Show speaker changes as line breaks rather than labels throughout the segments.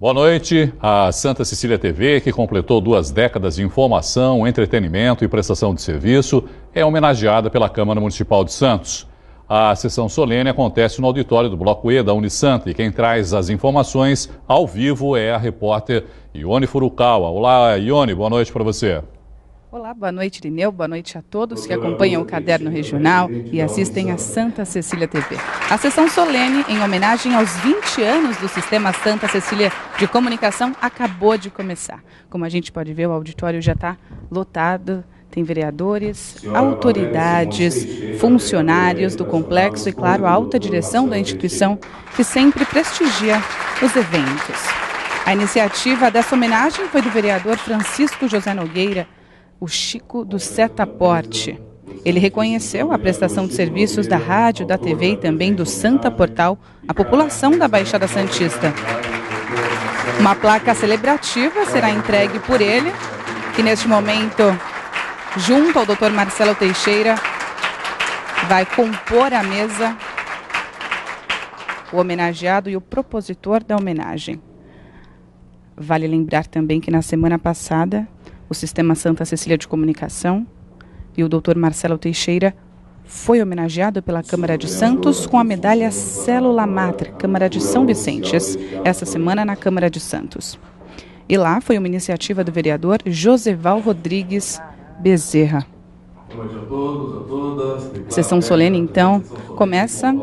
Boa noite. A Santa Cecília TV, que completou 2 décadas de informação, entretenimento e prestação de serviço, é homenageada pela Câmara Municipal de Santos. A sessão solene acontece no auditório do Bloco E da Unisanta e quem traz as informações ao vivo é a repórter Ione Furukawa. Olá, Ione, boa noite para você.
Olá, boa noite, Irineu. Boa noite a todos que acompanham o Caderno Regional e assistem a Santa Cecília TV. A sessão solene, em homenagem aos 20 anos do Sistema Santa Cecília de Comunicação, acabou de começar. Como a gente pode ver, o auditório já está lotado. Tem vereadores, autoridades, funcionários do complexo e, claro, a alta direção da instituição que sempre prestigia os eventos. A iniciativa dessa homenagem foi do vereador Francisco José Nogueira, o Chico do Setaporte. Ele reconheceu a prestação de serviços da rádio, da TV e também do Santa Portal à população da Baixada Santista. Uma placa celebrativa será entregue por ele, que neste momento, junto ao Dr. Marcelo Teixeira, vai compor a mesa o homenageado e o propositor da homenagem. Vale lembrar também que na semana passada, o Sistema Santa Cecília de Comunicação e o Dr. Marcelo Teixeira foi homenageado pela Câmara de Santos com a medalha Célula Mater, Câmara de São Vicente, essa semana na Câmara de Santos. E lá foi uma iniciativa do vereador Joseval Rodrigues Bezerra. A sessão solene, então, começa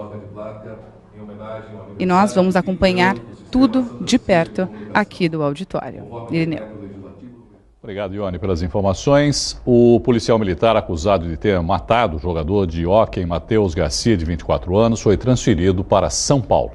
e nós vamos acompanhar tudo de perto aqui do auditório. Irineu.
Obrigado, Ione, pelas informações. O policial militar acusado de ter matado o jogador de hóquei Matheus Garcia, de 24 anos, foi transferido para São Paulo.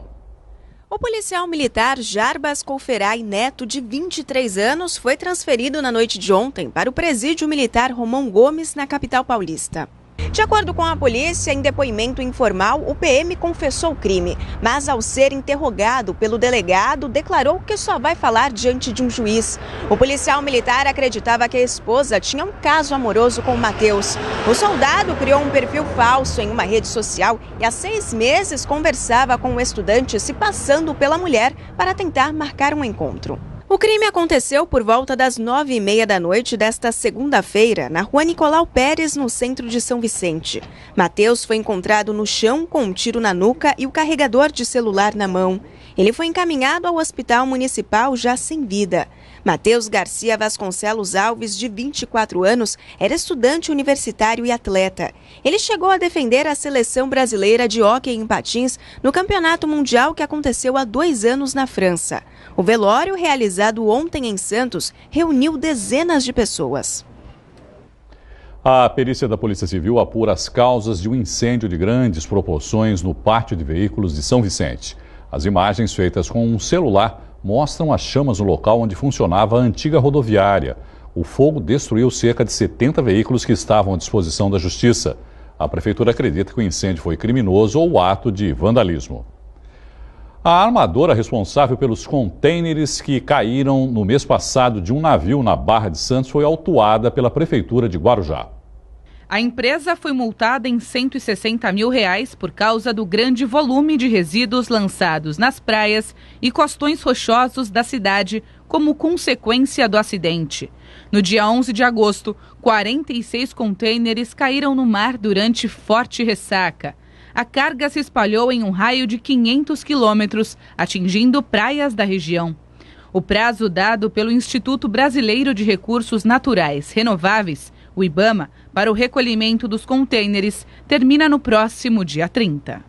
O policial militar Jarbas Couferay Neto, de 23 anos, foi transferido na noite de ontem para o presídio militar Romão Gomes, na capital paulista. De acordo com a polícia, em depoimento informal, o PM confessou o crime, mas ao ser interrogado pelo delegado, declarou que só vai falar diante de um juiz. O policial militar acreditava que a esposa tinha um caso amoroso com o Matheus. O soldado criou um perfil falso em uma rede social e há 6 meses conversava com o estudante se passando pela mulher para tentar marcar um encontro. O crime aconteceu por volta das 9h30 da noite desta segunda-feira, na rua Nicolau Pérez, no centro de São Vicente. Matheus foi encontrado no chão com um tiro na nuca e o carregador de celular na mão. Ele foi encaminhado ao hospital municipal já sem vida. Matheus Garcia Vasconcelos Alves, de 24 anos, era estudante universitário e atleta. Ele chegou a defender a seleção brasileira de hóquei em patins no Campeonato Mundial que aconteceu há 2 anos na França. O velório, realizado ontem em Santos, reuniu dezenas de pessoas.
A perícia da Polícia Civil apura as causas de um incêndio de grandes proporções no pátio de veículos de São Vicente. As imagens feitas com um celular mostram as chamas no local onde funcionava a antiga rodoviária. O fogo destruiu cerca de 70 veículos que estavam à disposição da Justiça. A Prefeitura acredita que o incêndio foi criminoso ou ato de vandalismo. A armadora responsável pelos contêineres que caíram no mês passado de um navio na Barra de Santos foi autuada pela Prefeitura de Guarujá.
A empresa foi multada em R$160 mil por causa do grande volume de resíduos lançados nas praias e costões rochosos da cidade como consequência do acidente. No dia 11 de agosto, 46 contêineres caíram no mar durante forte ressaca. A carga se espalhou em um raio de 500 quilômetros, atingindo praias da região. O prazo dado pelo Instituto Brasileiro de Recursos Naturais Renováveis, o IBAMA, para o recolhimento dos contêineres termina no próximo dia 30.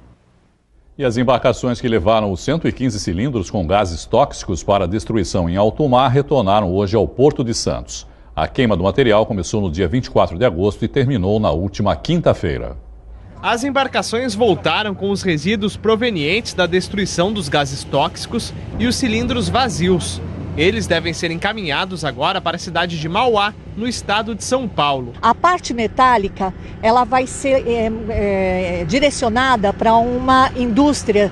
E as embarcações que levaram os 115 cilindros com gases tóxicos para destruição em alto mar retornaram hoje ao Porto de Santos. A queima do material começou no dia 24 de agosto e terminou na última quinta-feira.
As embarcações voltaram com os resíduos provenientes da destruição dos gases tóxicos e os cilindros vazios. Eles devem ser encaminhados agora para a cidade de Mauá, no estado de São Paulo.
A parte metálica, ela vai ser direcionada para uma indústria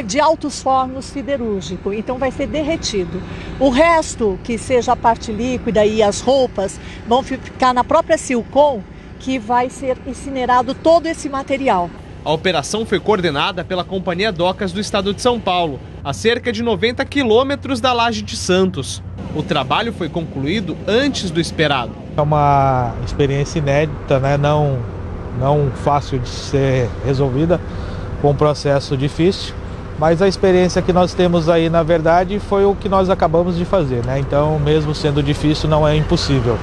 de altos fornos siderúrgico, então vai ser derretido. O resto, que seja a parte líquida e as roupas, vão ficar na própria Silcom, que vai ser incinerado todo esse material.
A operação foi coordenada pela Companhia Docas do Estado de São Paulo, a cerca de 90 quilômetros da Laje de Santos. O trabalho foi concluído antes do esperado.
É uma experiência inédita, né? Não fácil de ser resolvida, com um processo difícil, mas a experiência que nós temos aí, na verdade, foi o que nós acabamos de fazer, né? Então, mesmo sendo difícil, não é impossível.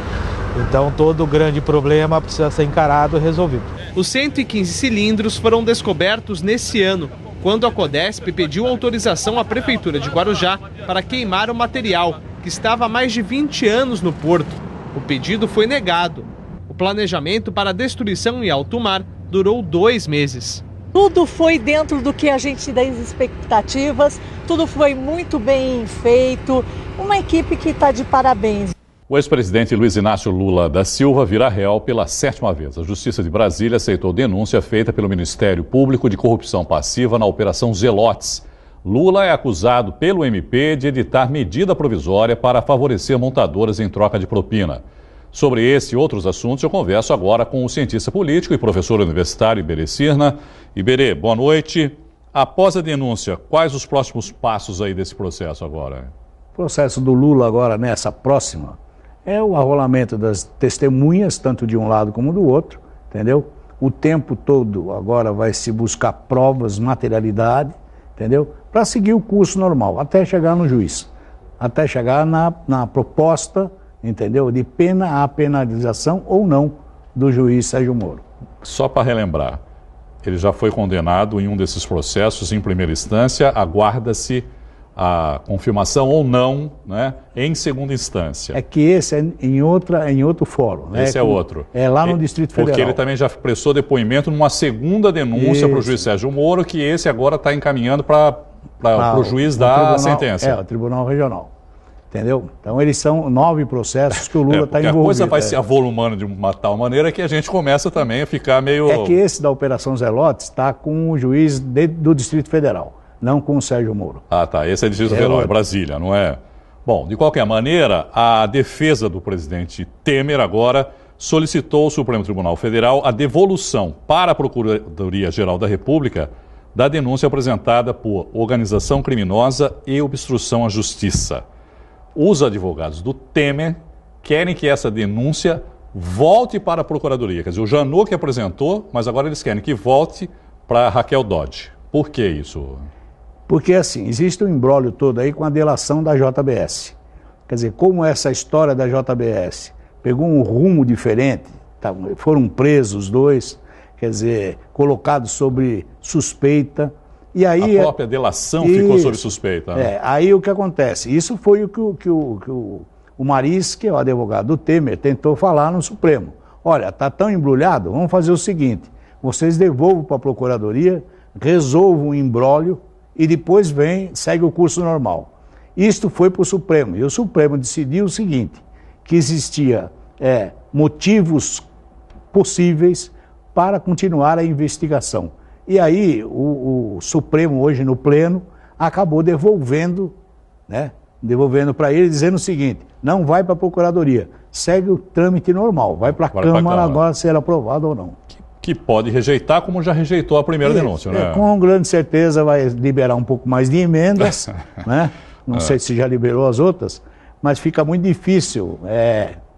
Então, todo grande problema precisa ser encarado e resolvido.
Os 115 cilindros foram descobertos nesse ano, quando a Codesp pediu autorização à Prefeitura de Guarujá para queimar o material, que estava há mais de 20 anos no porto. O pedido foi negado. O planejamento para a destruição em alto mar durou 2 meses.
Tudo foi dentro do que a gente das expectativas, tudo foi muito bem feito, uma equipe que está de parabéns.
O ex-presidente Luiz Inácio Lula da Silva vira réu pela 7ª vez. A Justiça de Brasília aceitou denúncia feita pelo Ministério Público de corrupção passiva na Operação Zelotes. Lula é acusado pelo MP de editar medida provisória para favorecer montadoras em troca de propina. Sobre esse e outros assuntos, eu converso agora com o cientista político e professor universitário Iberê Cirna. Iberê, boa noite. Após a denúncia, quais os próximos passos aí desse processo agora?
O processo do Lula agora, nessa próxima, é o arrolamento das testemunhas, tanto de um lado como do outro, entendeu? O tempo todo agora vai se buscar provas, materialidade, entendeu? Para seguir o curso normal, até chegar no juiz, até chegar na proposta, entendeu? De pena à penalização ou não do juiz Sérgio Moro.
Só para relembrar, ele já foi condenado em um desses processos em primeira instância, aguarda-se a confirmação ou não, né, em segunda instância.
É que esse é em outro fórum. Né?
Esse é outro.
É lá no Distrito Federal.
Porque ele também já prestou depoimento numa segunda denúncia para o juiz Sérgio Moro, que esse agora está encaminhando para o juiz dar a sentença.
É, o Tribunal Regional. Entendeu? Então eles são 9 processos que o Lula está envolvido.
A coisa vai se avolumando de uma tal maneira que a gente começa também a ficar meio...
É que esse da Operação Zelotes está com o juiz do Distrito Federal, não com o Sérgio Moro.
Ah, tá. Esse é Distrito Federal, é Brasília, não é? Bom, de qualquer maneira, a defesa do presidente Temer agora solicitou ao Supremo Tribunal Federal a devolução para a Procuradoria-Geral da República da denúncia apresentada por organização criminosa e obstrução à justiça. Os advogados do Temer querem que essa denúncia volte para a Procuradoria. Quer dizer, o Janot que apresentou, mas agora eles querem que volte para Raquel Dodge. Por que isso?
Porque, assim, existe um imbróglio todo aí com a delação da JBS. Quer dizer, como essa história da JBS pegou um rumo diferente, foram presos os dois, quer dizer, colocados sobre suspeita. E aí,
a própria delação ficou sob suspeita. Né?
Aí o que acontece? Isso foi o que o Maris, que é o advogado do Temer, tentou falar no Supremo. Olha, está tão embrulhado, vamos fazer o seguinte, vocês devolvam para a Procuradoria, resolvam o imbróglio e depois segue o curso normal. Isto foi para o Supremo, e o Supremo decidiu o seguinte, que existia motivos possíveis para continuar a investigação. E aí o Supremo hoje no pleno acabou devolvendo para ele, dizendo o seguinte, não vai para a Procuradoria, segue o trâmite normal, vai para a Câmara agora ser aprovado ou não.
Que pode rejeitar, como já rejeitou a primeira denúncia, né?
Com grande certeza vai liberar um pouco mais de emendas, né? Não sei se já liberou as outras, mas fica muito difícil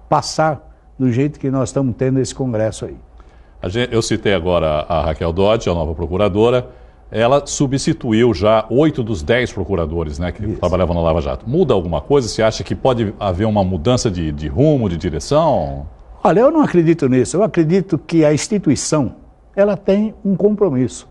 passar do jeito que nós estamos tendo esse Congresso aí.
Eu citei agora a Raquel Dodge, a nova procuradora. Ela substituiu já 8 dos 10 procuradores, né, que trabalhavam na Lava Jato. Muda alguma coisa? Você acha que pode haver uma mudança de rumo, de direção?
Olha, eu não acredito nisso. Eu acredito que a instituição, ela tem um compromisso.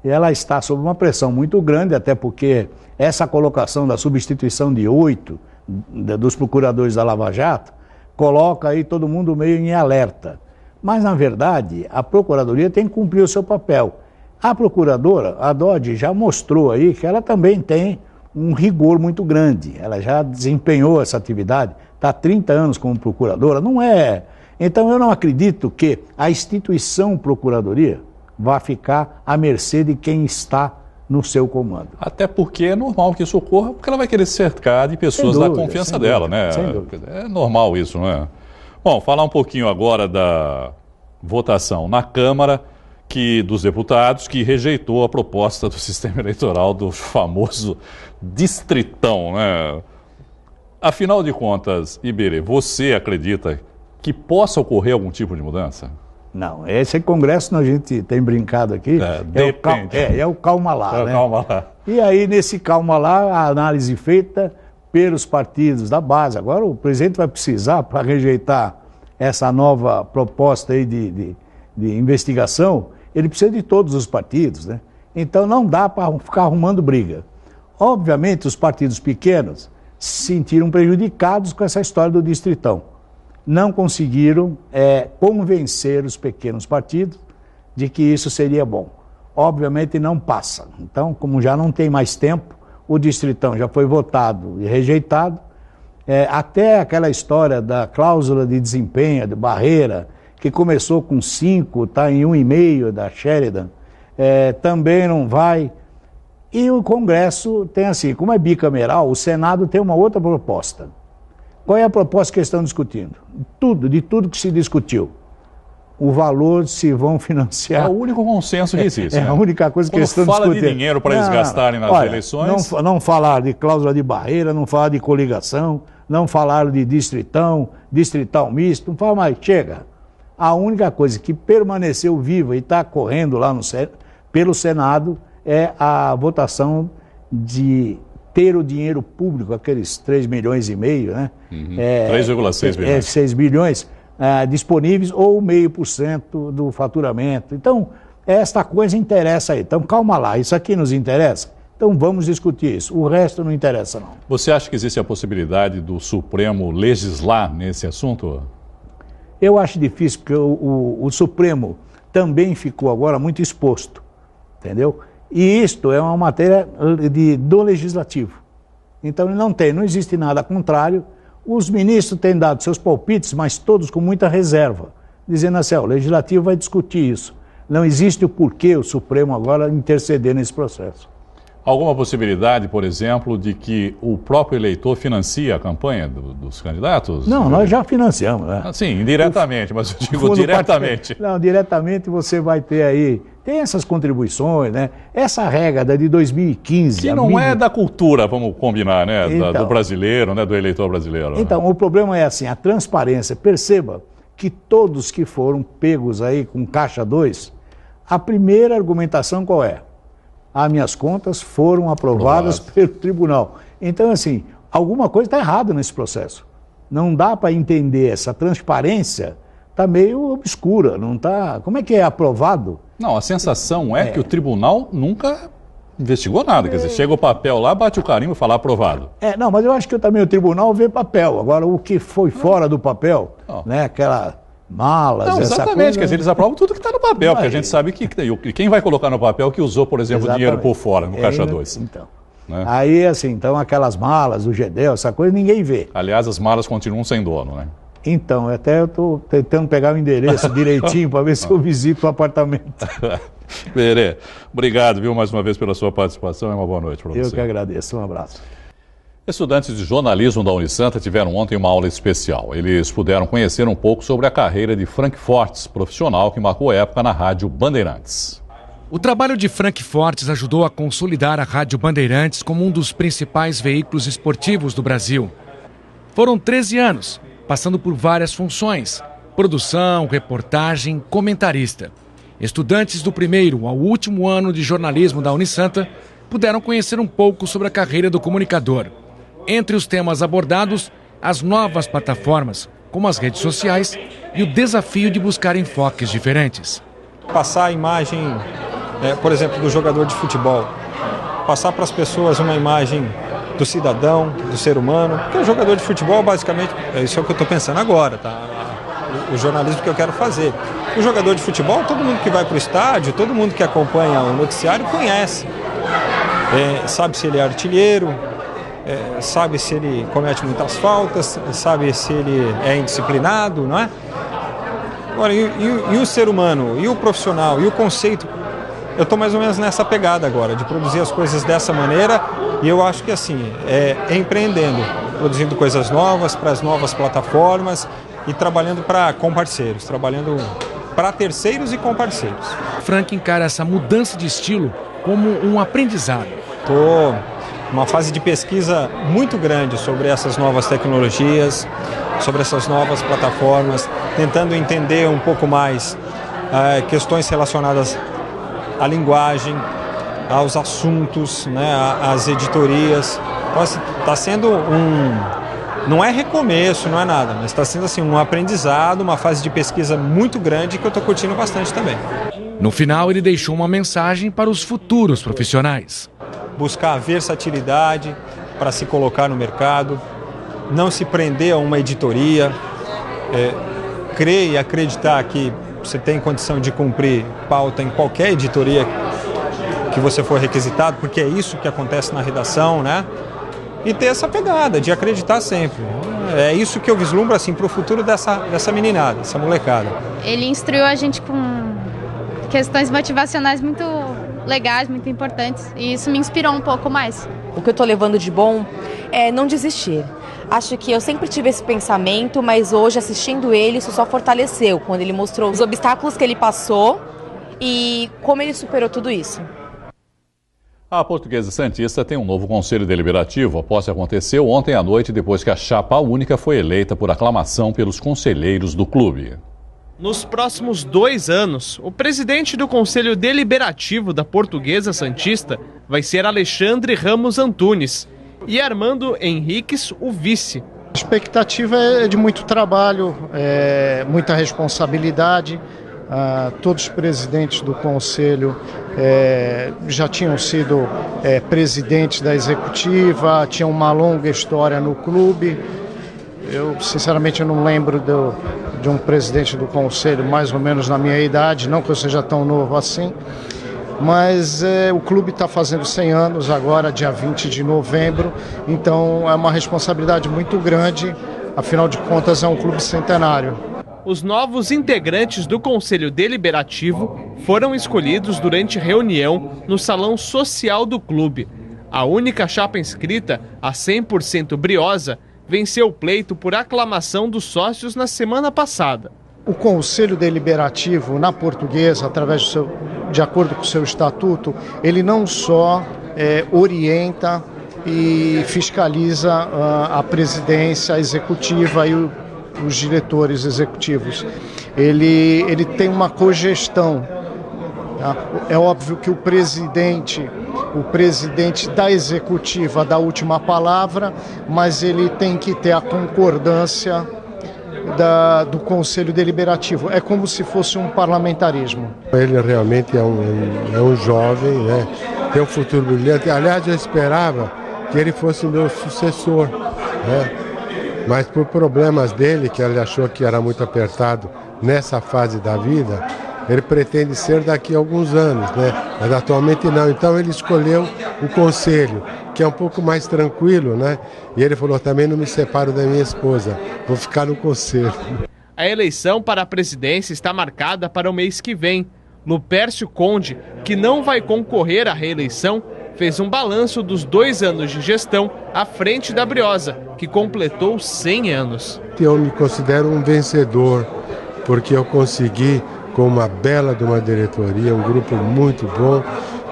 Ela está sob uma pressão muito grande, até porque essa colocação da substituição de 8 dos procuradores da Lava Jato coloca aí todo mundo meio em alerta. Mas, na verdade, a Procuradoria tem que cumprir o seu papel. A procuradora, a Dodge, já mostrou aí que ela também tem um rigor muito grande. Ela já desempenhou essa atividade, está há 30 anos como procuradora, não é... Então, eu não acredito que a instituição Procuradoria vá ficar à mercê de quem está no seu comando.
Até porque é normal que isso ocorra, porque ela vai querer cercar de pessoas da confiança dela, né?
Sem dúvida.
É normal isso, não é? Bom, falar um pouquinho agora da votação na Câmara, dos deputados que rejeitou a proposta do sistema eleitoral do famoso distritão, né? Afinal de contas, Iberê, você acredita que possa ocorrer algum tipo de mudança?
Não, esse congresso a gente tem brincado aqui, é o calma lá, né?
Calma lá.
E aí, nesse calma lá, a análise feita pelos partidos da base. Agora o presidente vai precisar, para rejeitar essa nova proposta aí de investigação, ele precisa de todos os partidos, né? Então não dá para ficar arrumando briga. Obviamente, os partidos pequenos se sentiram prejudicados com essa história do distritão. Não conseguiram convencer os pequenos partidos de que isso seria bom. Obviamente não passa. Então, como já não tem mais tempo, o distritão já foi votado e rejeitado. Até aquela história da cláusula de desempenho, de barreira, que começou com 5, está em 1,5 da Sheridan, também não vai. E o Congresso tem assim, como é bicameral, o Senado tem uma outra proposta. Qual é a proposta que eles estão discutindo? De tudo que se discutiu. O valor se vão financiar.
É o único consenso que existe.
A única coisa que eles estão discutindo.
Quando fala de dinheiro para eles gastarem nas eleições...
Não falar de cláusula de barreira, não falar de coligação, não falar de distrital misto, não fala mais. Chega. A única coisa que permaneceu viva e está correndo lá pelo Senado é a votação de ter o dinheiro público, aqueles 3,5 milhões, né?
3,6 bilhões.
6 bilhões disponíveis ou 0,5% do faturamento. Então, esta coisa interessa aí. Então, calma lá, isso aqui nos interessa? Então, vamos discutir isso. O resto não interessa, não.
Você acha que existe a possibilidade do Supremo legislar nesse assunto?
Eu acho difícil, porque o Supremo também ficou agora muito exposto, entendeu? E isto é uma matéria do Legislativo. Então não existe nada contrário. Os ministros têm dado seus palpites, mas todos com muita reserva, dizendo assim, o Legislativo vai discutir isso. Não existe o porquê o Supremo agora interceder nesse processo.
Alguma possibilidade, por exemplo, de que o próprio eleitor financie a campanha dos candidatos?
Não, nós já financiamos, né?
Sim, indiretamente, mas eu digo diretamente.
Não, diretamente você vai ter aí, tem essas contribuições, né? Essa regra de 2015...
Que não é da cultura, vamos combinar, né?
Então,
do brasileiro, né? Do eleitor brasileiro.
Então, o problema é assim, a transparência. Perceba que todos que foram pegos aí com caixa 2, a primeira argumentação qual é? As minhas contas foram aprovadas pelo tribunal. Então, assim, alguma coisa está errada nesse processo. Não dá para entender, essa transparência está meio obscura, não está... Como é que é aprovado?
Não, a sensação é que o tribunal nunca investigou nada. Quer dizer, chega o papel lá, bate o carimbo e fala aprovado.
Não, mas eu acho que também o tribunal vê papel. Agora, o que foi fora do papel, né, aquela... malas,
não,
essa
exatamente,
coisa...
quer dizer, eles aprovam tudo que está no papel, porque a gente sabe que quem vai colocar no papel que usou, por exemplo, dinheiro por fora, no caixa 2.
Então,
né?
Aí, assim, então aquelas malas, o Gedel, essa coisa, ninguém vê.
Aliás, as malas continuam sem dono, né?
Então, até eu estou tentando pegar o endereço direitinho para ver se eu visito o apartamento.
Berê, obrigado, viu, mais uma vez pela sua participação e uma boa noite para você.
Eu que agradeço, um abraço.
Estudantes de jornalismo da Unisanta tiveram ontem uma aula especial. Eles puderam conhecer um pouco sobre a carreira de Frank Fortes, profissional que marcou época na Rádio Bandeirantes.
O trabalho de Frank Fortes ajudou a consolidar a Rádio Bandeirantes como um dos principais veículos esportivos do Brasil. Foram 13 anos, passando por várias funções: produção, reportagem, comentarista. Estudantes do primeiro ao último ano de jornalismo da Unisanta puderam conhecer um pouco sobre a carreira do comunicador. Entre os temas abordados, as novas plataformas, como as redes sociais, e o desafio de buscar enfoques diferentes.
Passar a imagem, por exemplo, do jogador de futebol. Passar para as pessoas uma imagem do cidadão, do ser humano. Porque o jogador de futebol, basicamente, isso é o que eu estou pensando agora, tá? O jornalismo que eu quero fazer. O jogador de futebol, todo mundo que vai para o estádio, todo mundo que acompanha o noticiário conhece. Sabe se ele é artilheiro, sabe se ele comete muitas faltas, sabe se ele é indisciplinado, não é? Agora, e o ser humano, e o profissional, e o conceito? Eu estou mais ou menos nessa pegada agora, de produzir as coisas dessa maneira, e eu acho que assim, empreendendo, produzindo coisas novas para as novas plataformas e trabalhando com parceiros, trabalhando para terceiros e com parceiros.
Frank encara essa mudança de estilo como um aprendizado.
Estou numa fase de pesquisa muito grande sobre essas novas tecnologias, sobre essas novas plataformas, tentando entender um pouco mais questões relacionadas à linguagem, aos assuntos, né, às editorias. Então, está sendo não é recomeço, não é nada, mas está sendo assim, um aprendizado, uma fase de pesquisa muito grande que eu estou curtindo bastante também.
No final, ele deixou uma mensagem para os futuros profissionais.
Buscar a versatilidade para se colocar no mercado, não se prender a uma editoria, crer e acreditar que você tem condição de cumprir pauta em qualquer editoria que você for requisitado, porque é isso que acontece na redação, né? E ter essa pegada de acreditar sempre. É isso que eu vislumbro assim, para o futuro dessa meninada, dessa molecada.
Ele instruiu a gente com questões motivacionais muito legais, muito importantes, e isso me inspirou um pouco mais.
O que eu estou levando de bom é não desistir. Acho que eu sempre tive esse pensamento, mas hoje, assistindo ele, isso só fortaleceu, quando ele mostrou os obstáculos que ele passou e como ele superou tudo isso.
A Portuguesa Santista tem um novo conselho deliberativo. A posse aconteceu ontem à noite, depois que a chapa única foi eleita por aclamação pelos conselheiros do clube.
Nos próximos 2 anos, o presidente do Conselho Deliberativo da Portuguesa Santista vai ser Alexandre Ramos Antunes e Armando Henriques, o vice.
A expectativa é de muito trabalho, muita responsabilidade. Todos os presidentes do Conselho já tinham sido presidentes da executiva, tinham uma longa história no clube. Eu, sinceramente, não lembro de um presidente do Conselho mais ou menos na minha idade, não que eu seja tão novo assim, mas o clube está fazendo 100 anos agora, dia 20 de novembro, então é uma responsabilidade muito grande, afinal de contas é um clube centenário.
Os novos integrantes do Conselho Deliberativo foram escolhidos durante reunião no Salão Social do clube. A única chapa inscrita, a 100% Briosa, venceu o pleito por aclamação dos sócios na semana passada.
O Conselho Deliberativo, na Portuguesa, através de acordo com o seu estatuto, ele não só orienta e fiscaliza a presidência, a executiva e os diretores executivos. Ele tem uma cogestão. Tá? É óbvio que o presidente da executiva dá a última palavra, mas ele tem que ter a concordância do Conselho Deliberativo. É como se fosse um parlamentarismo.
Ele realmente é um jovem, né? Tem um futuro brilhante. Aliás, eu esperava que ele fosse meu sucessor, né? Mas por problemas dele, que ele achou que era muito apertado nessa fase da vida, ele pretende ser daqui a alguns anos, né? Mas atualmente não. Então ele escolheu o conselho, que é um pouco mais tranquilo, né? E ele falou, também não me separo da minha esposa, vou ficar no conselho.
A eleição para a presidência está marcada para o mês que vem. Lupércio Conde, que não vai concorrer à reeleição, fez um balanço dos 2 anos de gestão à frente da Briosa, que completou 100 anos.
Eu me considero um vencedor, porque eu consegui, com uma bela de uma diretoria, um grupo muito bom,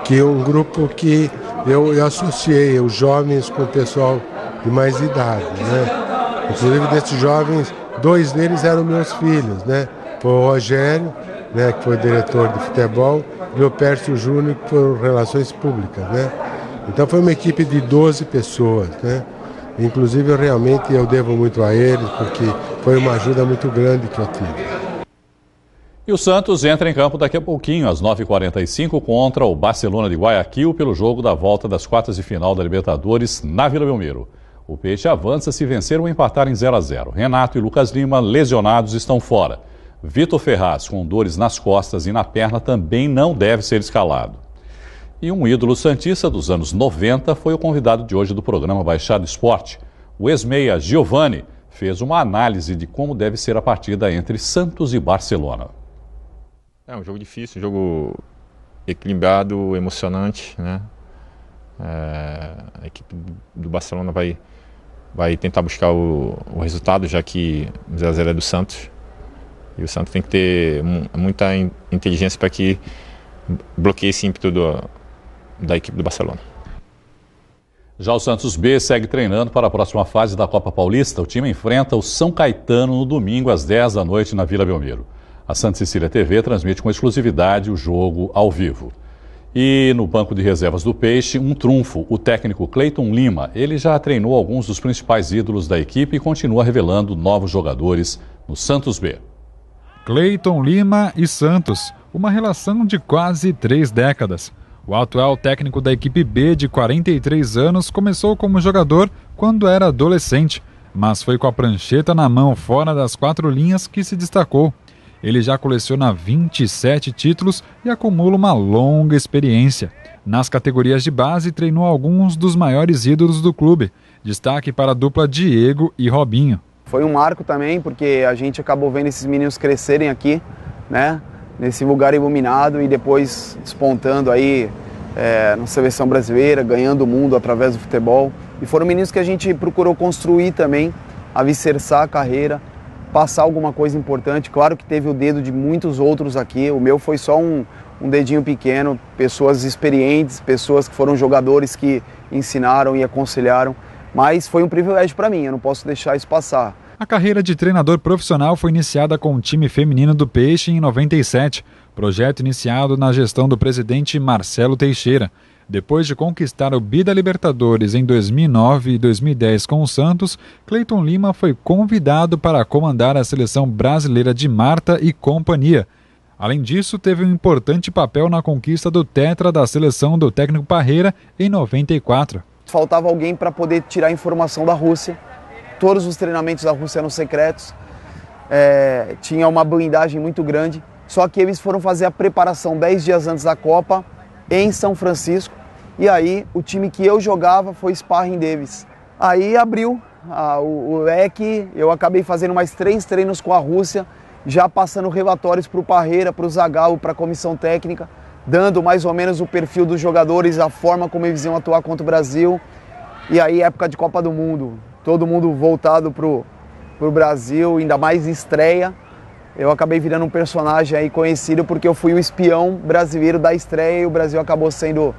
que é um grupo que eu associei os jovens com o pessoal de mais idade, né? Inclusive desses jovens, 2 deles eram meus filhos, né? Foi o Rogério, né, que foi diretor de futebol, e o Pércio Júnior, que foi Relações Públicas, né? Então foi uma equipe de 12 pessoas, né? Inclusive eu devo muito a eles, porque foi uma ajuda muito grande que eu tive.
E o Santos entra em campo daqui a pouquinho, às 9h45, contra o Barcelona de Guayaquil, pelo jogo da volta das quartas de final da Libertadores na Vila Belmiro. O Peixe avança se vencer ou empatar em 0-0. Renato e Lucas Lima, lesionados, estão fora. Vitor Ferraz, com dores nas costas e na perna, também não deve ser escalado. E um ídolo santista dos anos 90 foi o convidado de hoje do programa Baixada Esporte. O ex-meia Giovani fez uma análise de como deve ser a partida entre Santos e Barcelona.
É um jogo difícil, um jogo equilibrado, emocionante, né? A equipe do Barcelona vai tentar buscar o resultado, já que 0-0 é do Santos. E o Santos tem que ter muita inteligência para que bloqueie esse ímpeto da equipe do Barcelona.
Já o Santos B segue treinando para a próxima fase da Copa Paulista. O time enfrenta o São Caetano no domingo às 10 da noite na Vila Belmiro. A Santa Cecília TV transmite com exclusividade o jogo ao vivo. E no banco de reservas do Peixe, um trunfo, o técnico Cleiton Lima. Ele já treinou alguns dos principais ídolos da equipe e continua revelando novos jogadores no Santos B.
Cleiton Lima e Santos, uma relação de quase 3 décadas. O atual técnico da equipe B, de 43 anos, começou como jogador quando era adolescente, mas foi com a prancheta na mão fora das 4 linhas que se destacou. Ele já coleciona 27 títulos e acumula uma longa experiência. Nas categorias de base, treinou alguns dos maiores ídolos do clube. Destaque para a dupla Diego e Robinho.
Foi um marco também, porque a gente acabou vendo esses meninos crescerem aqui, né? Nesse lugar iluminado e depois despontando aí na seleção brasileira, ganhando o mundo através do futebol. E foram meninos que a gente procurou construir também, alicerçar a carreira, passar alguma coisa importante. Claro que teve o dedo de muitos outros aqui, o meu foi só um dedinho pequeno, pessoas experientes, pessoas que foram jogadores que ensinaram e aconselharam, mas foi um privilégio para mim, eu não posso deixar isso passar.
A carreira de treinador profissional foi iniciada com o time feminino do Peixe em 97, projeto iniciado na gestão do presidente Marcelo Teixeira. Depois de conquistar o Bi da Libertadores em 2009 e 2010 com o Santos, Cleiton Lima foi convidado para comandar a seleção brasileira de Marta e companhia. Além disso, teve um importante papel na conquista do tetra da seleção do técnico Parreira em 94.
Faltava alguém para poder tirar informação da Rússia. Todos os treinamentos da Rússia eram secretos, tinha uma blindagem muito grande, só que eles foram fazer a preparação 10 dias antes da Copa em São Francisco, e aí o time que eu jogava foi sparring deles. Aí abriu o leque, eu acabei fazendo mais 3 treinos com a Rússia, já passando relatórios para o Parreira, para o Zagallo, para a comissão técnica, dando mais ou menos o perfil dos jogadores, a forma como eles iam atuar contra o Brasil, e aí época de Copa do Mundo. Todo mundo voltado pro Brasil, ainda mais estreia. Eu acabei virando um personagem aí conhecido porque eu fui o espião brasileiro da estreia e o Brasil acabou sendo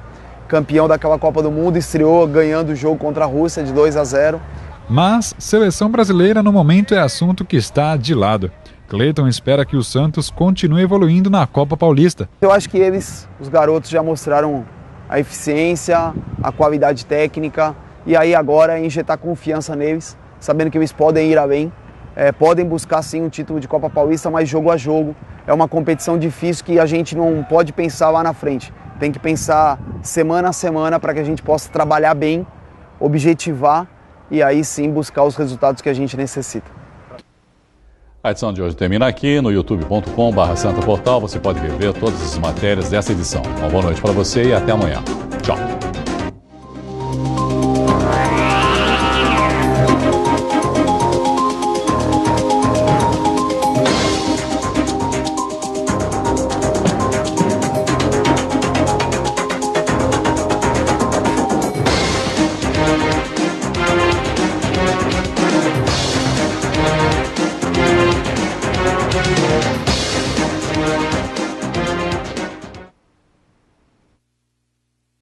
campeão daquela Copa do Mundo, estreou ganhando o jogo contra a Rússia de 2-0.
Mas seleção brasileira no momento é assunto que está de lado. Cleiton espera que o Santos continue evoluindo na Copa Paulista.
Eu acho que eles, os garotos, já mostraram a eficiência, a qualidade técnica, e aí agora é injetar confiança neles, sabendo que eles podem ir além, podem buscar sim um título de Copa Paulista, mas jogo a jogo. É uma competição difícil que a gente não pode pensar lá na frente. Tem que pensar semana a semana para que a gente possa trabalhar bem, objetivar e aí sim buscar os resultados que a gente necessita.
A edição de hoje termina aqui no youtube.com/santaportal. Você pode rever todas as matérias dessa edição. Uma boa noite para você e até amanhã. Tchau.